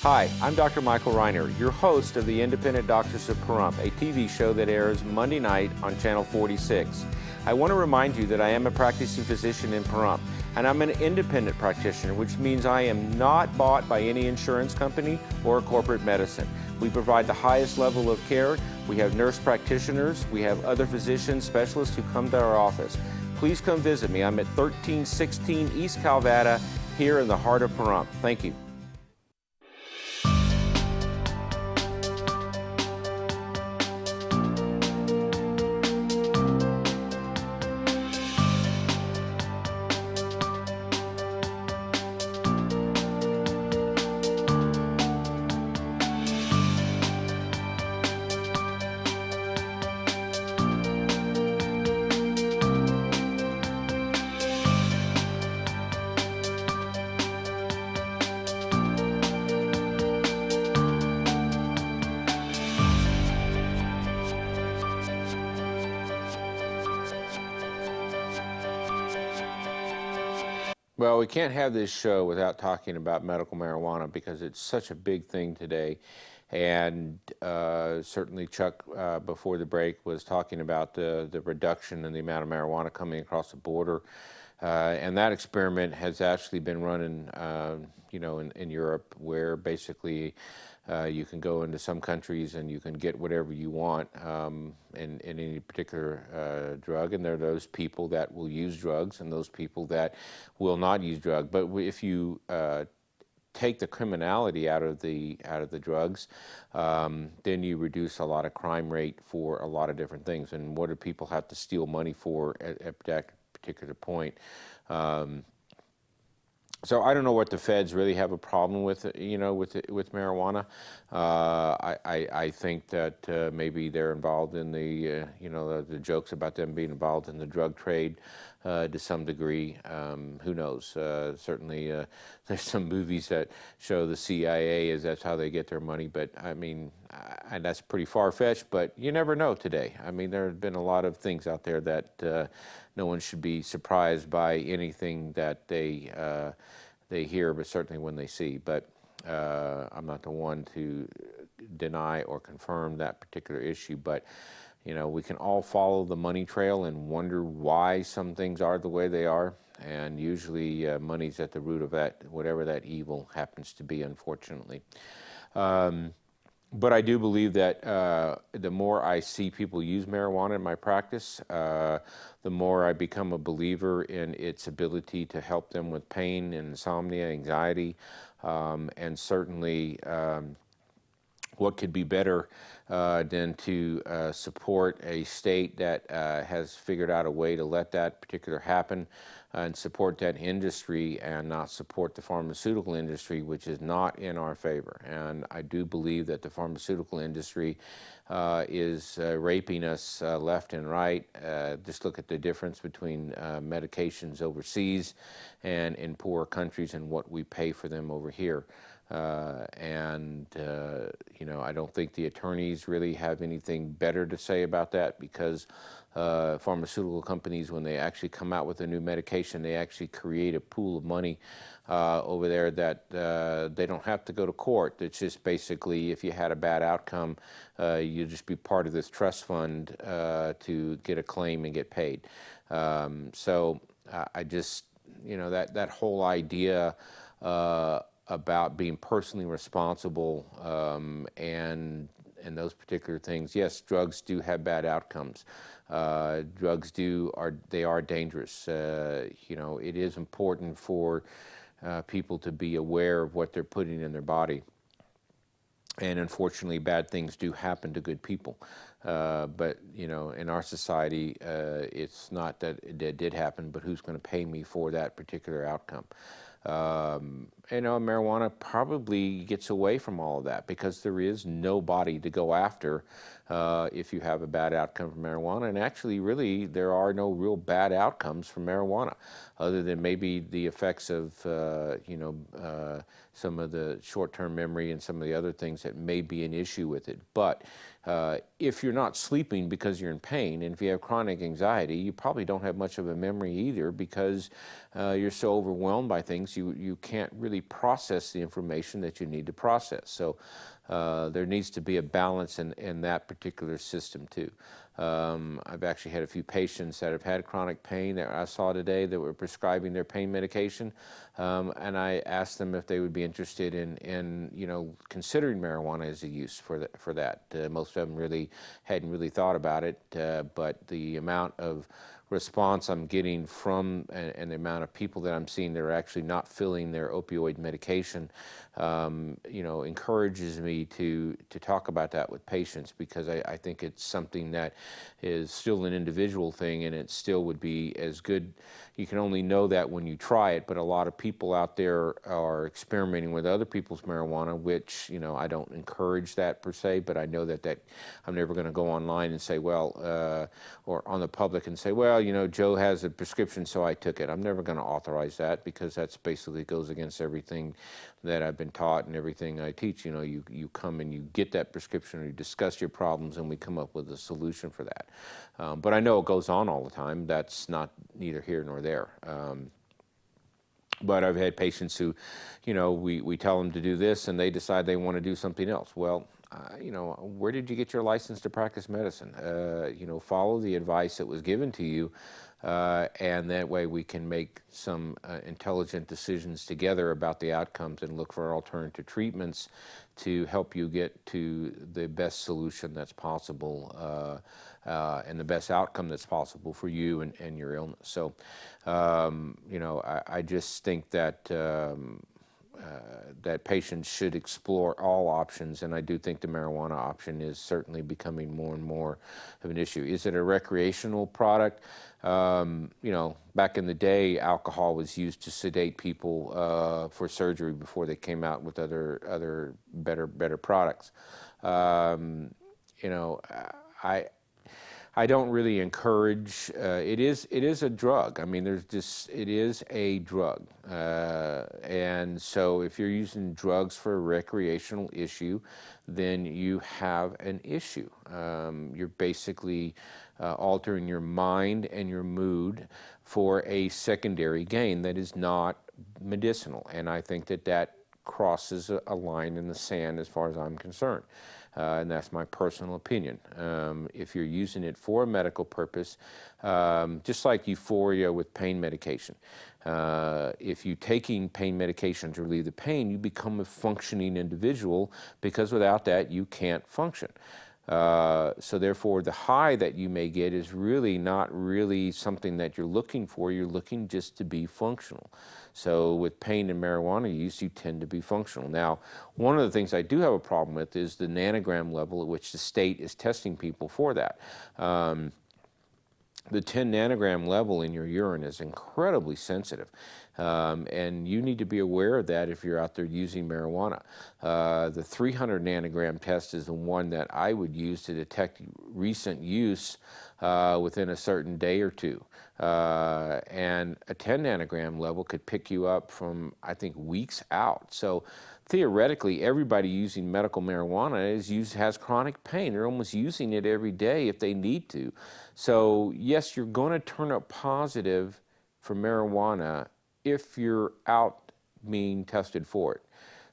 Hi, I'm Dr. Michael Reiner, your host of the Independent Doctors of Pahrump, a TV show that airs Monday night on Channel 46. I want to remind you that I am a practicing physician in Pahrump, and I'm an independent practitioner, which means I am not bought by any insurance company or corporate medicine. We provide the highest level of care. We have nurse practitioners. We have other physicians, specialists who come to our office. Please come visit me. I'm at 1316 East Calvada here in the heart of Pahrump. Thank you. Well, we can't have this show without talking about medical marijuana because it's such a big thing today. And certainly Chuck, before the break, was talking about the reduction in the amount of marijuana coming across the border. And that experiment has actually been running, in Europe, where basically you can go into some countries and you can get whatever you want in any particular drug. And there are those people that will use drugs and those people that will not use drugs. But if you take the criminality out of the drugs, then you reduce a lot of crime rate for a lot of different things. And what do people have to steal money for at that particular point? So I don't know what the feds really have a problem with, with marijuana. I think that maybe they're involved in the jokes about them being involved in the drug trade to some degree. Who knows? Certainly, there's some movies that show the CIA as that's how they get their money. But I mean, and that's pretty far-fetched. But you never know today. I mean, there have been a lot of things out there that no one should be surprised by anything that they hear, but certainly when they see. But I'm not the one to deny or confirm that particular issue. But we can all follow the money trail and wonder why some things are the way they are. And usually money's at the root of that, whatever that evil happens to be, unfortunately. But I do believe that the more I see people use marijuana in my practice, the more I become a believer in its ability to help them with pain, insomnia, anxiety, and certainly what could be better than to support a state that has figured out a way to let that particular happen and support that industry and not support the pharmaceutical industry, which is not in our favor. And I do believe that the pharmaceutical industry is raping us left and right. Just look at the difference between medications overseas and in poor countries and what we pay for them over here. I don't think the attorneys really have anything better to say about that because pharmaceutical companies, when they actually come out with a new medication, they actually create a pool of money over there that they don't have to go to court. It's just basically if you had a bad outcome, you just be part of this trust fund to get a claim and get paid. I just, that whole idea about being personally responsible and those particular things. Yes, drugs do have bad outcomes. Drugs are dangerous. It is important for people to be aware of what they're putting in their body. And unfortunately, bad things do happen to good people. But in our society, it's not that it did happen, but who's going to pay me for that particular outcome? Marijuana probably gets away from all of that because there is nobody to go after if you have a bad outcome from marijuana. And actually, really, there are no real bad outcomes from marijuana other than maybe the effects of, some of the short-term memory and some of the other things that may be an issue with it. But if you're not sleeping because you're in pain, and if you have chronic anxiety, you probably don't have much of a memory either, because you're so overwhelmed by things, you can't really process the information that you need to process. So there needs to be a balance in that particular system too. I've actually had a few patients that have had chronic pain that I saw today that were prescribing their pain medication, and I asked them if they would be interested in considering marijuana as a use for that. Most of them really hadn't really thought about it, but the amount of response I'm getting from and the amount of people that I'm seeing that are actually not filling their opioid medication, encourages me to talk about that with patients, because I think it's something that is still an individual thing, and it still would be as good. You can only know that when you try it, but a lot of people out there are experimenting with other people's marijuana, which, I don't encourage that per se, but I know that I'm never going to go online and say, well, or on the public and say, well, Joe has a prescription, so I took it. I'm never going to authorize that, because that's basically goes against everything that I've been taught and everything I teach. You come and you get that prescription, or you discuss your problems, and we come up with a solution for that. But I know it goes on all the time. That's not neither here nor there. But I've had patients who, we tell them to do this, and they decide they want to do something else. Well, where did you get your license to practice medicine? Follow the advice that was given to you, and that way we can make some intelligent decisions together about the outcomes, and look for alternative treatments to help you get to the best solution that's possible, and the best outcome that's possible for you and your illness. So, I just think that that patients should explore all options, and I do think the marijuana option is certainly becoming more and more of an issue. Is it a recreational product? Back in the day, alcohol was used to sedate people for surgery before they came out with other better products. I don't really encourage. It is a drug. I mean, it is a drug, and so if you're using drugs for a recreational issue, then you have an issue. You're basically altering your mind and your mood for a secondary gain that is not medicinal, and I think that crosses a line in the sand as far as I'm concerned. And that's my personal opinion. If you're using it for a medical purpose, just like euphoria with pain medication, if you're taking pain medication to relieve the pain, you become a functioning individual, because without that, you can't function. So therefore, the high that you may get is really not really something that you're looking for. You're looking just to be functional. So with pain and marijuana use, you tend to be functional. Now, one of the things I do have a problem with is the nanogram level at which the state is testing people for that. The 10 nanogram level in your urine is incredibly sensitive, and you need to be aware of that if you're out there using marijuana. The 300 nanogram test is the one that I would use to detect recent use within a certain day or two. And a 10 nanogram level could pick you up from, I think, weeks out. So theoretically, everybody using medical marijuana has chronic pain. They're almost using it every day if they need to. So yes, you're going to turn up positive for marijuana if you're out being tested for it.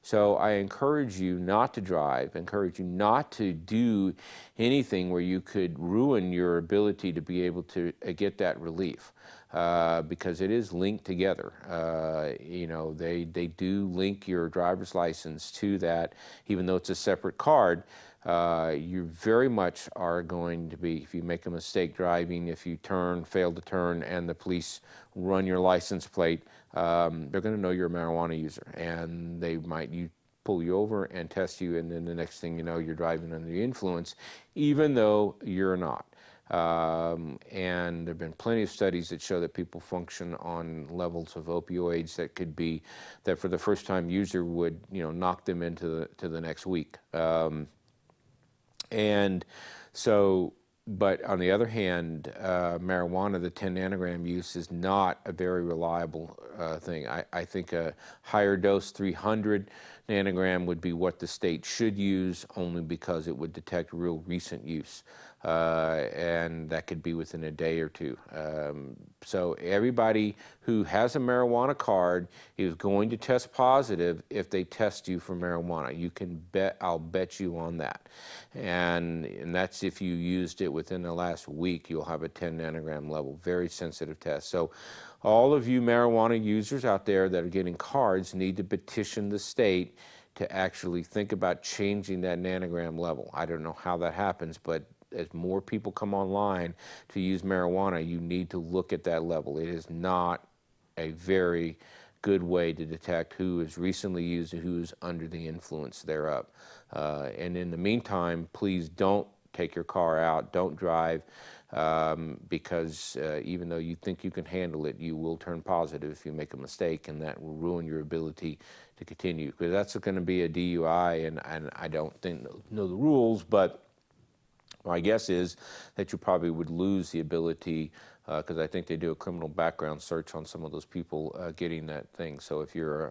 So I encourage you not to drive, encourage you not to do anything where you could ruin your ability to be able to get that relief, because it is linked together. They do link your driver's license to that, even though it's a separate card. You very much are going to be, if you make a mistake driving, if you fail to turn, and the police run your license plate, they're going to know you're a marijuana user, and they might pull you over and test you, and then the next thing you know, you're driving under the influence, even though you're not. And there have been plenty of studies that show that people function on levels of opioids that for the first time user would knock them into the next week. And so But on the other hand, marijuana, the 10 nanogram use is not a very reliable thing. I think a higher dose, 300 nanogram, would be what the state should use, only because it would detect real recent use. And that could be within a day or two. So everybody who has a marijuana card is going to test positive if they test you for marijuana. You can bet, I'll bet you on that. And that's if you used it within the last week, you'll have a 10 nanogram level, very sensitive test. So all of you marijuana users out there that are getting cards need to petition the state to actually think about changing that nanogram level. I don't know how that happens, but as more people come online to use marijuana, you need to look at that level. It is not a very good way to detect who is recently used and who is under the influence thereof. And in the meantime, please don't take your car out, don't drive, because even though you think you can handle it, you will turn positive if you make a mistake, and that will ruin your ability to continue, because that's going to be a DUI, and I don't know the rules, but my guess is that you probably would lose the ability, because I think they do a criminal background search on some of those people getting that thing. So if you're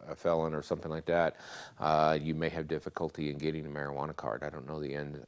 a felon or something like that, you may have difficulty in getting a marijuana card. I don't know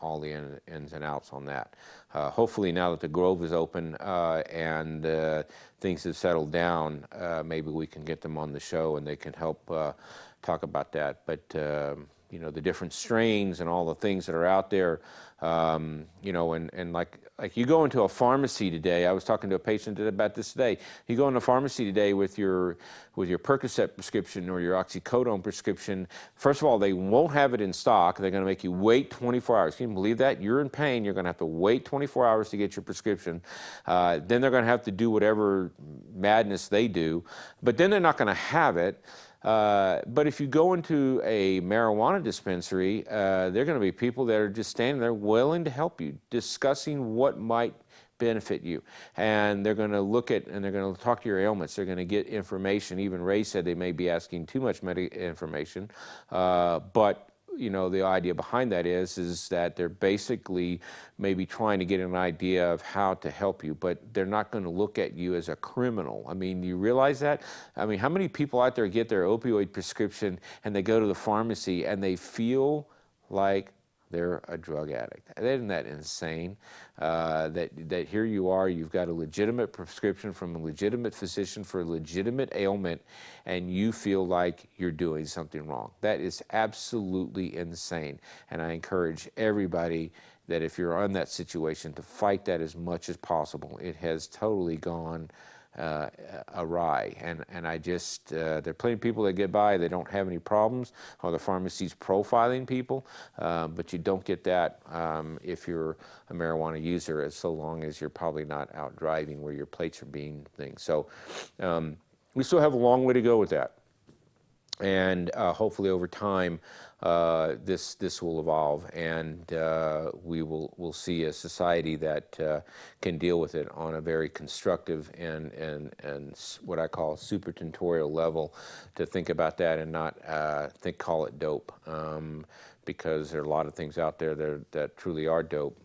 all the ins and outs on that. Hopefully now that the Grove is open and things have settled down, maybe we can get them on the show and they can help talk about that. But you know, the different strains and all the things that are out there, you know, and like you go into a pharmacy today. I was talking to a patient about this today. You go into a pharmacy today with your Percocet prescription or your oxycodone prescription. First of all, they won't have it in stock. They're going to make you wait 24 hours. Can you believe that? You're in pain. You're going to have to wait 24 hours to get your prescription. Then they're going to have to do whatever madness they do. But then they're not going to have it. But if you go into a marijuana dispensary, there are going to be people that are just standing there willing to help you, discussing what might benefit you. And they're going to look at, and they're going to talk to your ailments. They're going to get information. Even Ray said they may be asking too much information. But you know, the idea behind that is that they're basically maybe trying to get an idea of how to help you, but they're not going to look at you as a criminal. I mean, you realize that? I mean, how many people out there get their opioid prescription and they go to the pharmacy and they feel like they're a drug addict? Isn't that insane? That here you are, you've got a legitimate prescription from a legitimate physician for a legitimate ailment, and you feel like you're doing something wrong. That is absolutely insane. And I encourage everybody that if you're in that situation to fight that as much as possible. It has totally gone awry, and I just there are plenty of people that get by, they don't have any problems, or the pharmacy's profiling people, but you don't get that if you're a marijuana user, as so long as you're probably not out driving where your plates are being things. So we still have a long way to go with that, and hopefully over time this will evolve, and we'll see a society that can deal with it on a very constructive and what I call supertentorial level, to think about that and not call it dope, because there are a lot of things out there that truly are dope,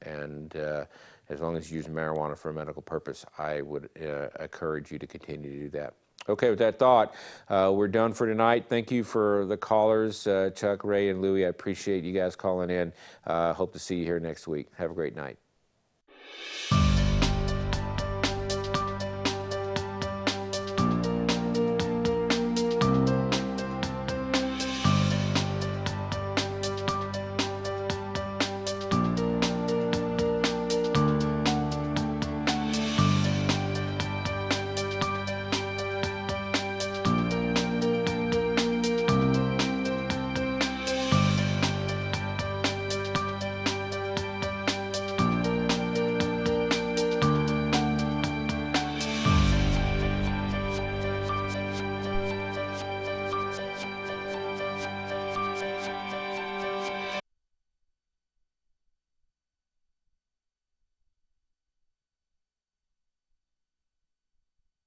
and as long as you use marijuana for a medical purpose, I would encourage you to continue to do that. Okay, with that thought, we're done for tonight. Thank you for the callers, Chuck, Ray, and Louie. I appreciate you guys calling in. Hope to see you here next week. Have a great night.